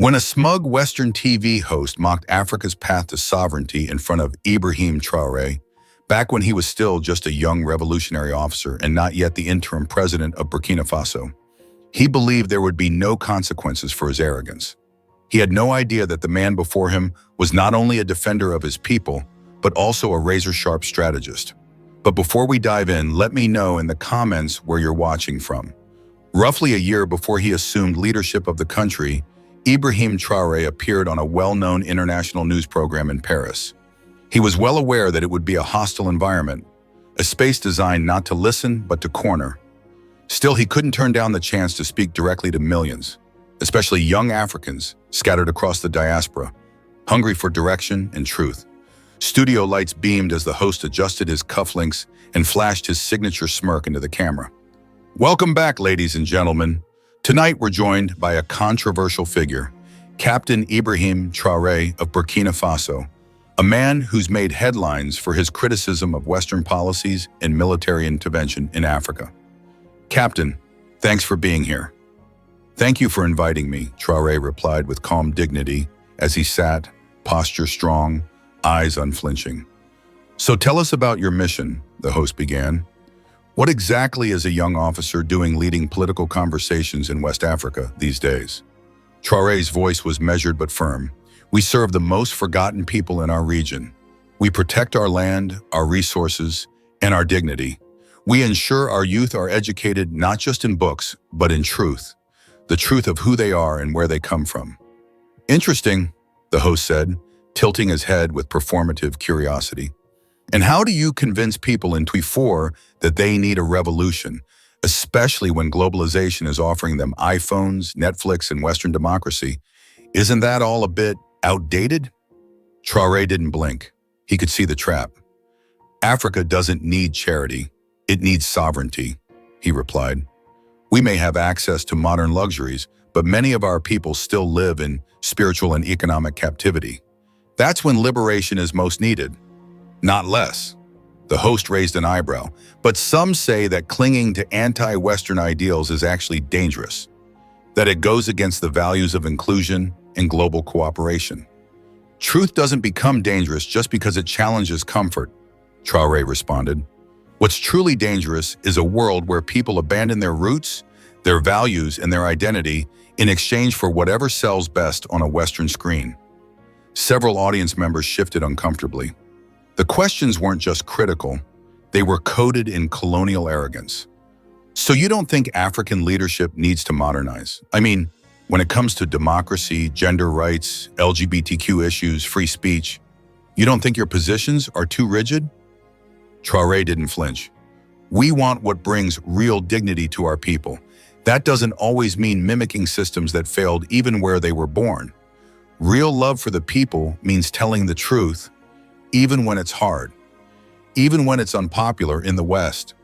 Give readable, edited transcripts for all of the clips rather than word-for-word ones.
When a smug Western TV host mocked Africa's path to sovereignty in front of Ibrahim Traoré, back when he was still just a young revolutionary officer and not yet the interim president of Burkina Faso, he believed there would be no consequences for his arrogance. He had no idea that the man before him was not only a defender of his people, but also a razor-sharp strategist. But before we dive in, let me know in the comments where you're watching from. Roughly a year before he assumed leadership of the country, Ibrahim Traoré appeared on a well-known international news program in Paris. He was well aware that it would be a hostile environment, a space designed not to listen but to corner. Still, he couldn't turn down the chance to speak directly to millions, especially young Africans scattered across the diaspora, hungry for direction and truth. Studio lights beamed as the host adjusted his cufflinks and flashed his signature smirk into the camera. Welcome back, ladies and gentlemen. Tonight we're joined by a controversial figure, Captain Ibrahim Traoré of Burkina Faso, a man who's made headlines for his criticism of Western policies and military intervention in Africa. Captain, thanks for being here. Thank you for inviting me, Traoré replied with calm dignity as he sat, posture strong, eyes unflinching. So tell us about your mission, the host began. What exactly is a young officer doing leading political conversations in West Africa these days? Traoré's voice was measured but firm. We serve the most forgotten people in our region. We protect our land, our resources, and our dignity. We ensure our youth are educated not just in books, but in truth. The truth of who they are and where they come from. Interesting, the host said, tilting his head with performative curiosity. And how do you convince people in 2024 that they need a revolution, especially when globalization is offering them iPhones, Netflix, and Western democracy? Isn't that all a bit outdated? Traoré didn't blink. He could see the trap. Africa doesn't need charity. It needs sovereignty, he replied. We may have access to modern luxuries, but many of our people still live in spiritual and economic captivity. That's when liberation is most needed, not less. The host raised an eyebrow, but some say that clinging to anti-Western ideals is actually dangerous, that it goes against the values of inclusion and global cooperation. Truth doesn't become dangerous just because it challenges comfort, Traoré responded. What's truly dangerous is a world where people abandon their roots, their values, and their identity in exchange for whatever sells best on a Western screen. Several audience members shifted uncomfortably. The questions weren't just critical, they were coded in colonial arrogance. So you don't think African leadership needs to modernize? I mean, when it comes to democracy, gender rights, LGBTQ issues, free speech, you don't think your positions are too rigid? Traoré didn't flinch. We want what brings real dignity to our people. That doesn't always mean mimicking systems that failed even where they were born. Real love for the people means telling the truth, even when it's hard, even when it's unpopular in the West.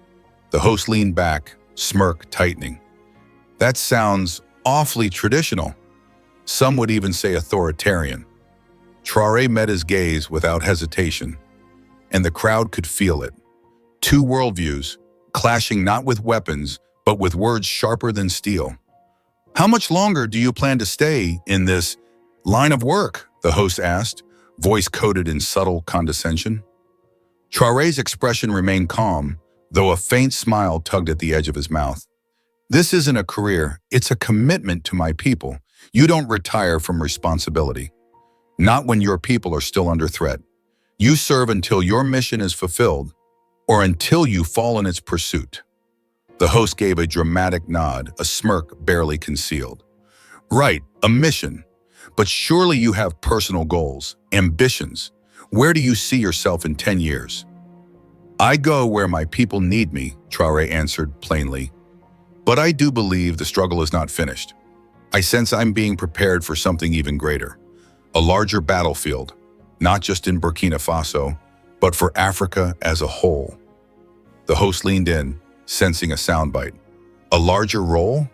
The host leaned back, smirk tightening. That sounds awfully traditional. Some would even say authoritarian. Traoré met his gaze without hesitation, and the crowd could feel it. Two worldviews, clashing not with weapons, but with words sharper than steel. How much longer do you plan to stay in this line of work? The host asked, voice coated in subtle condescension. Traoré's expression remained calm, though a faint smile tugged at the edge of his mouth. This isn't a career, it's a commitment to my people. You don't retire from responsibility. Not when your people are still under threat. You serve until your mission is fulfilled, or until you fall in its pursuit. The host gave a dramatic nod, a smirk barely concealed. Right, a mission. But surely you have personal goals, ambitions. Where do you see yourself in 10 years? I go where my people need me, Traoré answered plainly. But I do believe the struggle is not finished. I sense I'm being prepared for something even greater. A larger battlefield, not just in Burkina Faso, but for Africa as a whole. The host leaned in, sensing a soundbite. A larger role?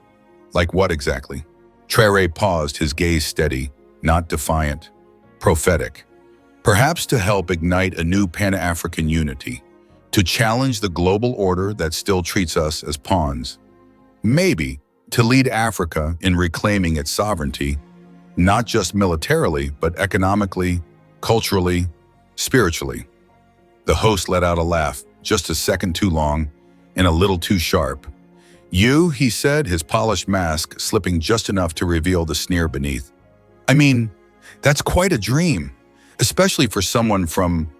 Like what exactly? Traoré paused, his gaze steady, not defiant, prophetic. Perhaps to help ignite a new Pan-African unity, to challenge the global order that still treats us as pawns. Maybe to lead Africa in reclaiming its sovereignty, not just militarily, but economically, culturally, spiritually. The host let out a laugh, just a second too long and a little too sharp. You, he said, his polished mask slipping just enough to reveal the sneer beneath. I mean, that's quite a dream, especially for someone from...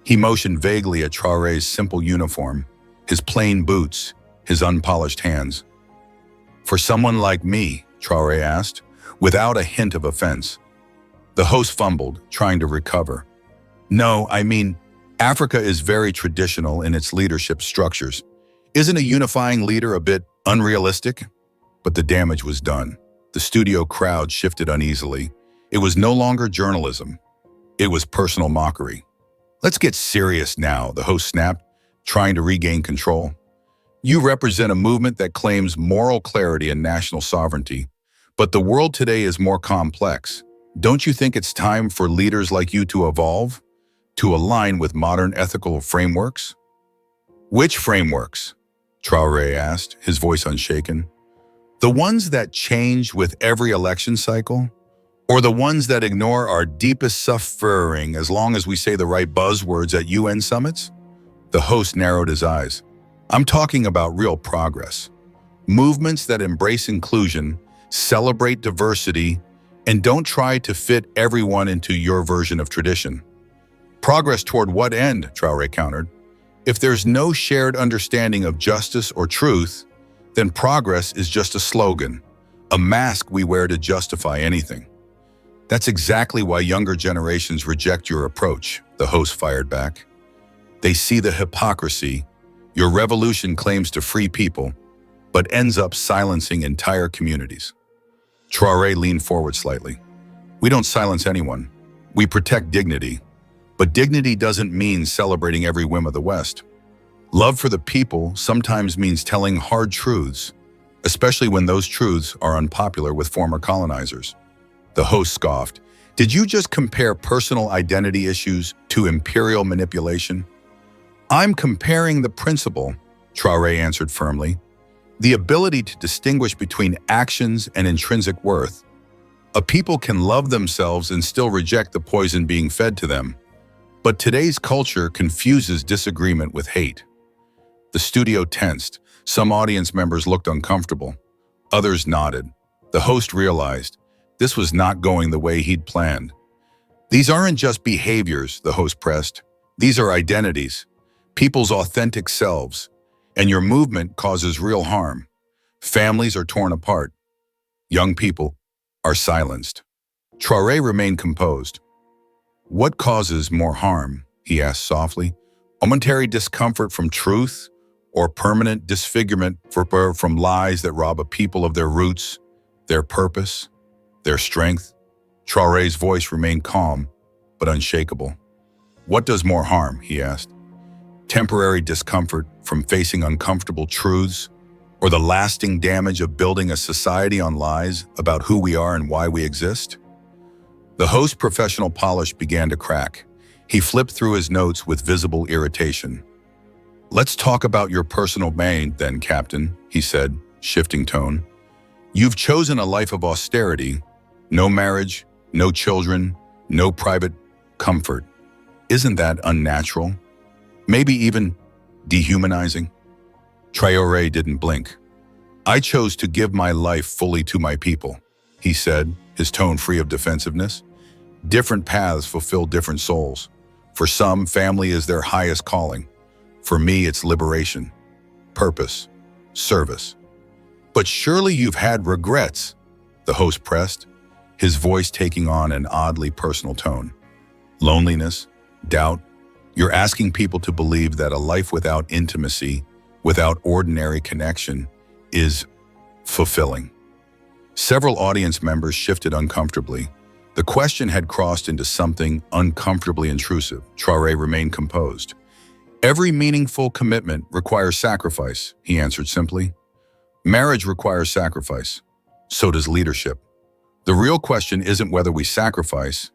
He motioned vaguely at Traoré's simple uniform, his plain boots, his unpolished hands. For someone like me, Traoré asked, without a hint of offense. The host fumbled, trying to recover. No, I mean, Africa is very traditional in its leadership structures. Isn't a unifying leader a bit unrealistic? But the damage was done. The studio crowd shifted uneasily. It was no longer journalism. It was personal mockery. Let's get serious now, the host snapped, trying to regain control. You represent a movement that claims moral clarity and national sovereignty, but the world today is more complex. Don't you think it's time for leaders like you to evolve, to align with modern ethical frameworks? Which frameworks? Traoré asked, his voice unshaken. The ones that change with every election cycle? Or the ones that ignore our deepest suffering as long as we say the right buzzwords at UN summits? The host narrowed his eyes. I'm talking about real progress. Movements that embrace inclusion, celebrate diversity, and don't try to fit everyone into your version of tradition. Progress toward what end? Traoré countered. If there's no shared understanding of justice or truth, then progress is just a slogan, a mask we wear to justify anything. That's exactly why younger generations reject your approach, the host fired back. They see the hypocrisy. Your revolution claims to free people, but ends up silencing entire communities. Traoré leaned forward slightly. We don't silence anyone. We protect dignity. But dignity doesn't mean celebrating every whim of the West. Love for the people sometimes means telling hard truths, especially when those truths are unpopular with former colonizers. The host scoffed. Did you just compare personal identity issues to imperial manipulation? I'm comparing the principle, Traoré answered firmly. The ability to distinguish between actions and intrinsic worth. A people can love themselves and still reject the poison being fed to them. But today's culture confuses disagreement with hate. The studio tensed. Some audience members looked uncomfortable. Others nodded. The host realized this was not going the way he'd planned. These aren't just behaviors, the host pressed. These are identities, people's authentic selves, and your movement causes real harm. Families are torn apart. Young people are silenced. Traoré remained composed. What causes more harm? He asked softly. Momentary discomfort from truth or permanent disfigurement from lies that rob a people of their roots, their purpose, their strength? Traoré's voice remained calm, but unshakable. What does more harm? He asked. Temporary discomfort from facing uncomfortable truths, or the lasting damage of building a society on lies about who we are and why we exist? The host's professional polish began to crack. He flipped through his notes with visible irritation. Let's talk about your personal domain then, Captain, he said, shifting tone. You've chosen a life of austerity. No marriage, no children, no private comfort. Isn't that unnatural? Maybe even dehumanizing? Traoré didn't blink. I chose to give my life fully to my people, he said, his tone free of defensiveness. Different paths fulfill different souls. For some, family is their highest calling. For me, it's liberation, purpose, service. But surely you've had regrets, the host pressed, his voice taking on an oddly personal tone. Loneliness, doubt. You're asking people to believe that a life without intimacy, without ordinary connection, is fulfilling. Several audience members shifted uncomfortably. The question had crossed into something uncomfortably intrusive. Traoré remained composed. Every meaningful commitment requires sacrifice, he answered simply. Marriage requires sacrifice. So does leadership. The real question isn't whether we sacrifice,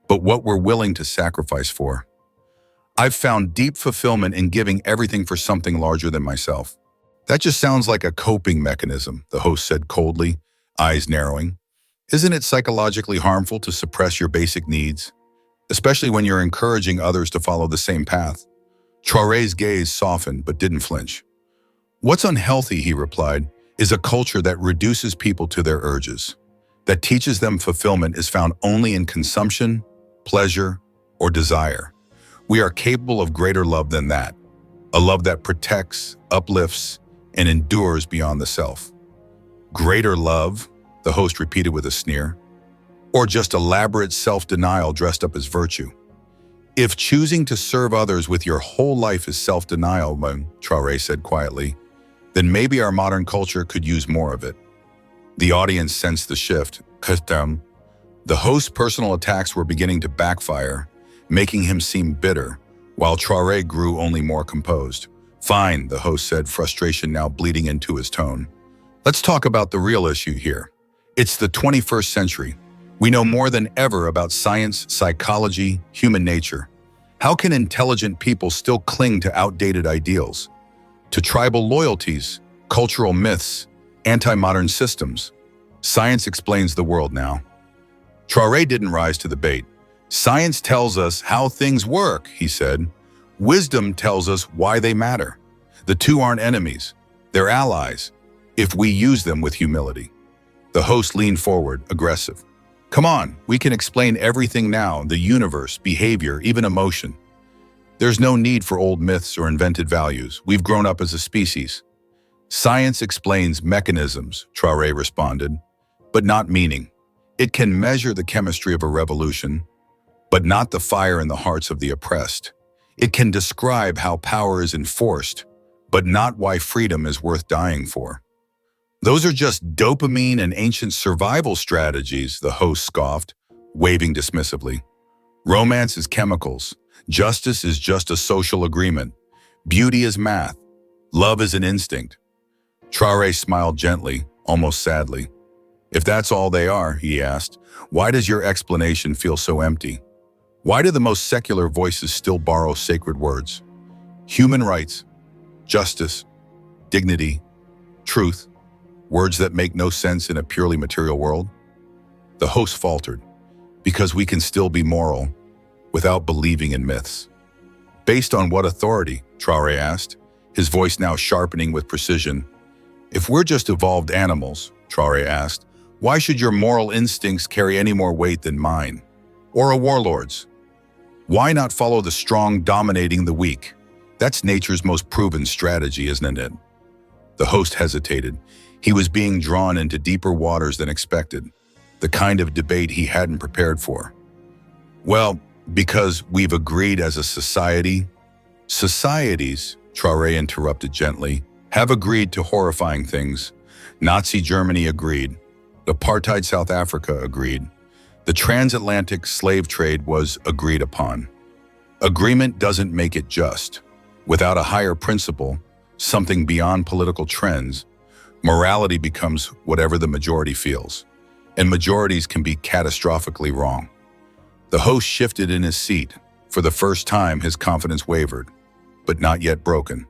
but what we're willing to sacrifice for. I've found deep fulfillment in giving everything for something larger than myself. That just sounds like a coping mechanism, the host said coldly, eyes narrowing. Isn't it psychologically harmful to suppress your basic needs, especially when you're encouraging others to follow the same path? Traoré's gaze softened but didn't flinch. What's unhealthy, he replied, is a culture that reduces people to their urges, that teaches them fulfillment is found only in consumption, pleasure, or desire. We are capable of greater love than that, a love that protects, uplifts, and endures beyond the self. Greater love, the host repeated with a sneer, or just elaborate self-denial dressed up as virtue. If choosing to serve others with your whole life is self-denial, Traoré said quietly, then maybe our modern culture could use more of it. The audience sensed the shift. The host's personal attacks were beginning to backfire, making him seem bitter, while Traoré grew only more composed. Fine, the host said, frustration now bleeding into his tone. Let's talk about the real issue here. It's the 21st century. We know more than ever about science, psychology, human nature. How can intelligent people still cling to outdated ideals, to tribal loyalties, cultural myths, anti-modern systems? Science explains the world now. Traoré didn't rise to the bait. Science tells us how things work, he said. Wisdom tells us why they matter. The two aren't enemies. They're allies, if we use them with humility. The host leaned forward, aggressive. Come on, we can explain everything now, the universe, behavior, even emotion. There's no need for old myths or invented values. We've grown up as a species. Science explains mechanisms, Traoré responded, but not meaning. It can measure the chemistry of a revolution, but not the fire in the hearts of the oppressed. It can describe how power is enforced, but not why freedom is worth dying for. Those are just dopamine and ancient survival strategies, the host scoffed, waving dismissively. Romance is chemicals. Justice is just a social agreement. Beauty is math. Love is an instinct. Traoré smiled gently, almost sadly. If that's all they are, he asked, why does your explanation feel so empty? Why do the most secular voices still borrow sacred words? Human rights, justice, dignity, truth, words that make no sense in a purely material world? The host faltered, because we can still be moral without believing in myths. Based on what authority? Traoré asked, his voice now sharpening with precision. If we're just evolved animals, Traoré asked, why should your moral instincts carry any more weight than mine? Or a warlord's? Why not follow the strong dominating the weak? That's nature's most proven strategy, isn't it? The host hesitated. He was being drawn into deeper waters than expected, the kind of debate he hadn't prepared for. Well, because we've agreed as a society. Societies, Traoré interrupted gently, have agreed to horrifying things. Nazi Germany agreed. Apartheid South Africa agreed. The transatlantic slave trade was agreed upon. Agreement doesn't make it just. Without a higher principle, something beyond political trends, morality becomes whatever the majority feels. And majorities can be catastrophically wrong. The host shifted in his seat. For the first time, his confidence wavered, but not yet broken.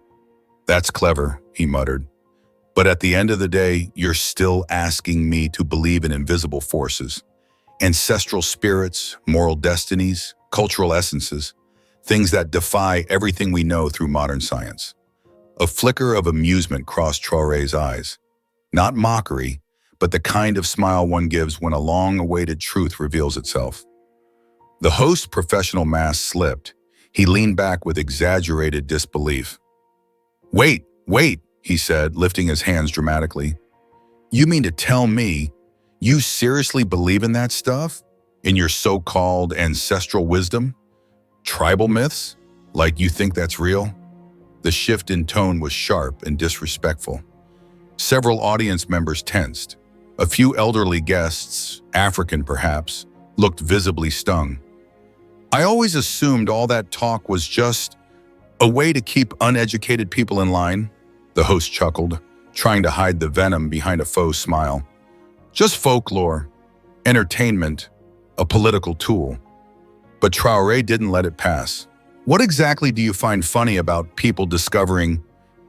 That's clever, he muttered. But at the end of the day, you're still asking me to believe in invisible forces, ancestral spirits, moral destinies, cultural essences, things that defy everything we know through modern science. A flicker of amusement crossed Traoré's eyes. Not mockery, but the kind of smile one gives when a long-awaited truth reveals itself. The host's professional mask slipped. He leaned back with exaggerated disbelief. Wait, he said, lifting his hands dramatically. You mean to tell me you seriously believe in that stuff? In your so-called ancestral wisdom? Tribal myths? Like you think that's real? The shift in tone was sharp and disrespectful. Several audience members tensed. A few elderly guests, African perhaps, looked visibly stung. I always assumed all that talk was just a way to keep uneducated people in line, the host chuckled, trying to hide the venom behind a faux smile. Just folklore, entertainment, a political tool. But Traoré didn't let it pass. What exactly do you find funny about people discovering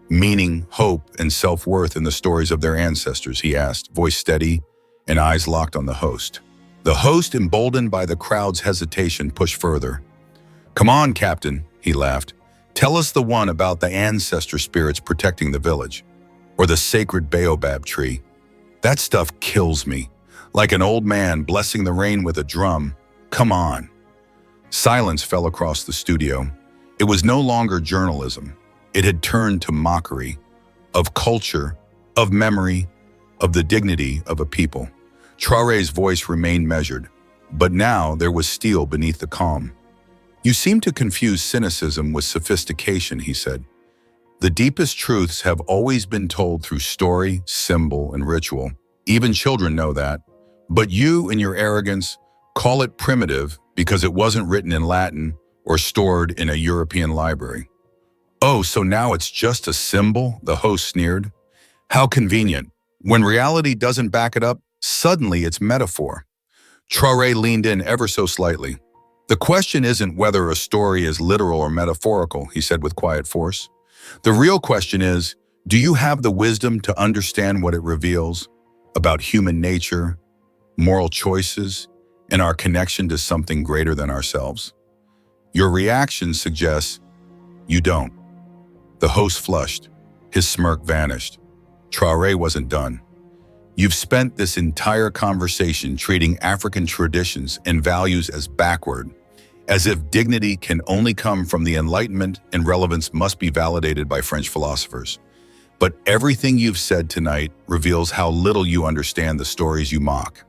meaning, hope, and self-worth in the stories of their ancestors, he asked, voice steady and eyes locked on the host. The host, emboldened by the crowd's hesitation, pushed further. "Come on, Captain," he laughed. "Tell us the one about the ancestor spirits protecting the village, or the sacred baobab tree. That stuff kills me, like an old man blessing the rain with a drum. Come on." Silence fell across the studio. It was no longer journalism. It had turned to mockery of culture, of memory, of the dignity of a people. Traoré's voice remained measured, but now there was steel beneath the calm. "You seem to confuse cynicism with sophistication," he said. "The deepest truths have always been told through story, symbol, and ritual. Even children know that. But you, in your arrogance, call it primitive because it wasn't written in Latin or stored in a European library." "Oh, so now it's just a symbol?" the host sneered. "How convenient. When reality doesn't back it up, suddenly it's metaphor." Traoré leaned in ever so slightly. "The question isn't whether a story is literal or metaphorical," he said with quiet force. "The real question is, do you have the wisdom to understand what it reveals about human nature, moral choices, and our connection to something greater than ourselves?" Your reaction suggests you don't. The host flushed. His smirk vanished. Traoré wasn't done. "You've spent this entire conversation treating African traditions and values as backward, as if dignity can only come from the Enlightenment and relevance must be validated by French philosophers. But everything you've said tonight reveals how little you understand the stories you mock."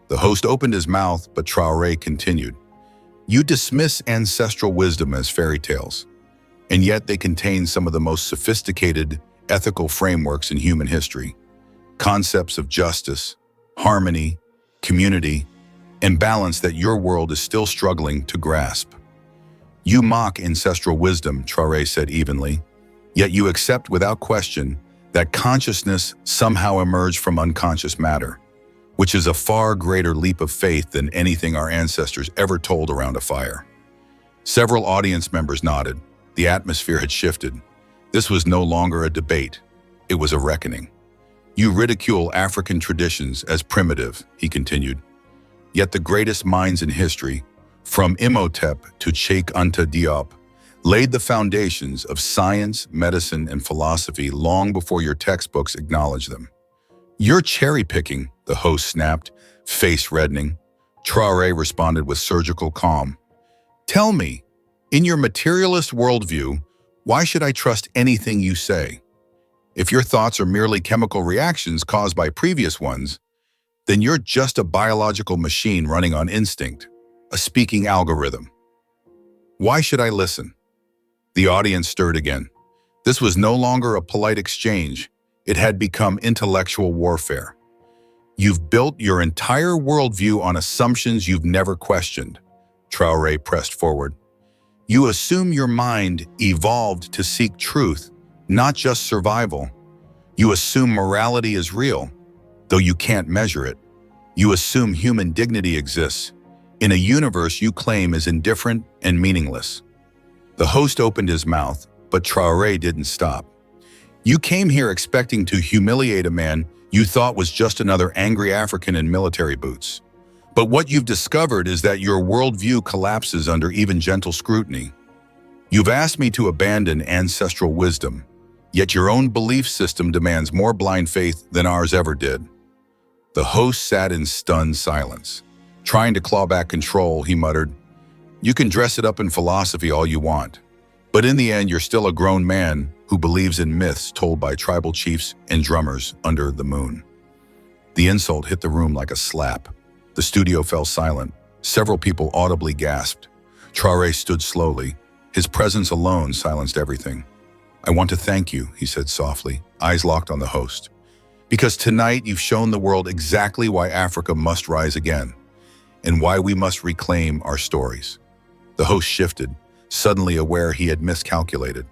The host opened his mouth, but Traoré continued. "You dismiss ancestral wisdom as fairy tales, and yet they contain some of the most sophisticated ethical frameworks in human history. Concepts of justice, harmony, community, and balance that your world is still struggling to grasp. You mock ancestral wisdom," Traoré said evenly, "yet you accept without question that consciousness somehow emerged from unconscious matter, which is a far greater leap of faith than anything our ancestors ever told around a fire." Several audience members nodded. The atmosphere had shifted. This was no longer a debate. It was a reckoning. "You ridicule African traditions as primitive," he continued. "Yet the greatest minds in history, from Imhotep to Cheikh Anta Diop, laid the foundations of science, medicine, and philosophy long before your textbooks acknowledged them." "You're cherry-picking," the host snapped, face reddening. Traoré responded with surgical calm. "Tell me, in your materialist worldview, why should I trust anything you say? If your thoughts are merely chemical reactions caused by previous ones, then you're just a biological machine running on instinct, a speaking algorithm. Why should I listen?" The audience stirred again. This was no longer a polite exchange. It had become intellectual warfare. "You've built your entire worldview on assumptions you've never questioned," Traoré pressed forward. "You assume your mind evolved to seek truth, not just survival. You assume morality is real, though you can't measure it. You assume human dignity exists in a universe you claim is indifferent and meaningless." The host opened his mouth, but Traoré didn't stop. "You came here expecting to humiliate a man you thought was just another angry African in military boots. But what you've discovered is that your worldview collapses under even gentle scrutiny. You've asked me to abandon ancestral wisdom, yet your own belief system demands more blind faith than ours ever did." The host sat in stunned silence. Trying to claw back control, he muttered, "You can dress it up in philosophy all you want, but in the end you're still a grown man who believes in myths told by tribal chiefs and drummers under the moon." The insult hit the room like a slap. The studio fell silent. Several people audibly gasped. Traoré stood slowly. His presence alone silenced everything. "I want to thank you," he said softly, eyes locked on the host. "Because tonight you've shown the world exactly why Africa must rise again, and why we must reclaim our stories." The host shifted, suddenly aware he had miscalculated.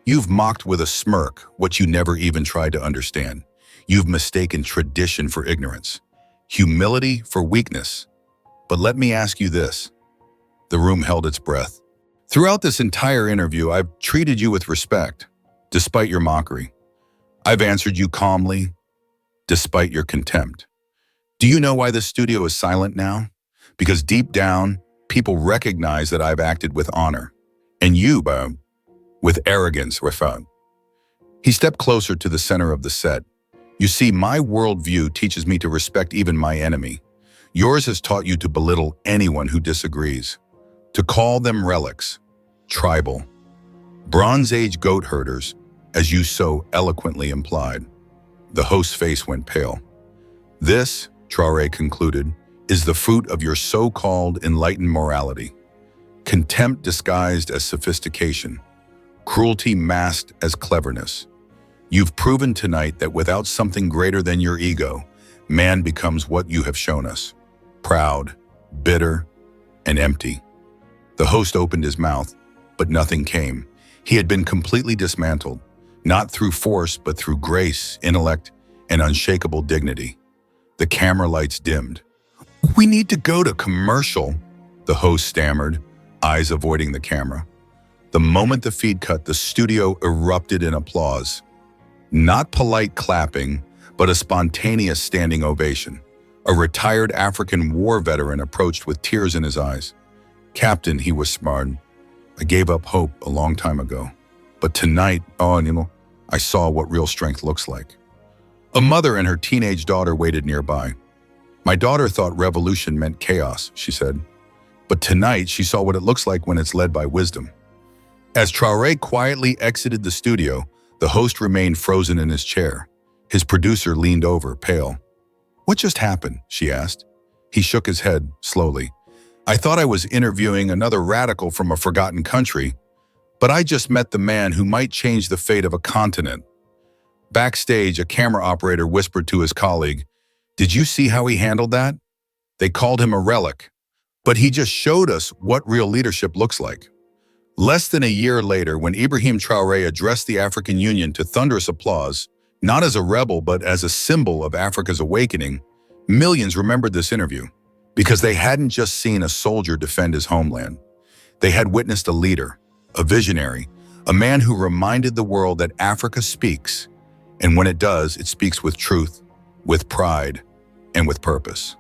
"You've mocked with a smirk what you never even tried to understand. You've mistaken tradition for ignorance, humility for weakness. But let me ask you this." The room held its breath. "Throughout this entire interview, I've treated you with respect, despite your mockery. I've answered you calmly, despite your contempt. Do you know why this studio is silent now? Because deep down, people recognize that I've acted with honor. And you, with arrogance, Rafat. He stepped closer to the center of the set. You see, my worldview teaches me to respect even my enemy. Yours has taught you to belittle anyone who disagrees, to call them relics, tribal, Bronze Age goat herders, as you so eloquently implied. The host's face went pale. This, Traoré concluded, is the fruit of your so-called enlightened morality. Contempt disguised as sophistication, cruelty masked as cleverness. You've proven tonight that without something greater than your ego, man becomes what you have shown us. Proud, bitter, and empty. The host opened his mouth, but nothing came. He had been completely dismantled, not through force, but through grace, intellect, and unshakable dignity. The camera lights dimmed. "We need to go to commercial," the host stammered, eyes avoiding the camera. The moment the feed cut, the studio erupted in applause. Not polite clapping, but a spontaneous standing ovation. A retired African war veteran approached with tears in his eyes. "Captain," he whispered, "I gave up hope a long time ago. But tonight, I saw what real strength looks like." A mother and her teenage daughter waited nearby. "My daughter thought revolution meant chaos," she said. "But tonight she saw what it looks like when it's led by wisdom." As Traoré quietly exited the studio, the host remained frozen in his chair. His producer leaned over, pale. "What just happened?" she asked. He shook his head, slowly. "I thought I was interviewing another radical from a forgotten country, but I just met the man who might change the fate of a continent." Backstage, a camera operator whispered to his colleague, "Did you see how he handled that? They called him a relic, but he just showed us what real leadership looks like." Less than a year later, when Ibrahim Traoré addressed the African Union to thunderous applause, not as a rebel but as a symbol of Africa's awakening, millions remembered this interview because they hadn't just seen a soldier defend his homeland. They had witnessed a leader, a visionary, a man who reminded the world that Africa speaks, and when it does, it speaks with truth, with pride, and with purpose.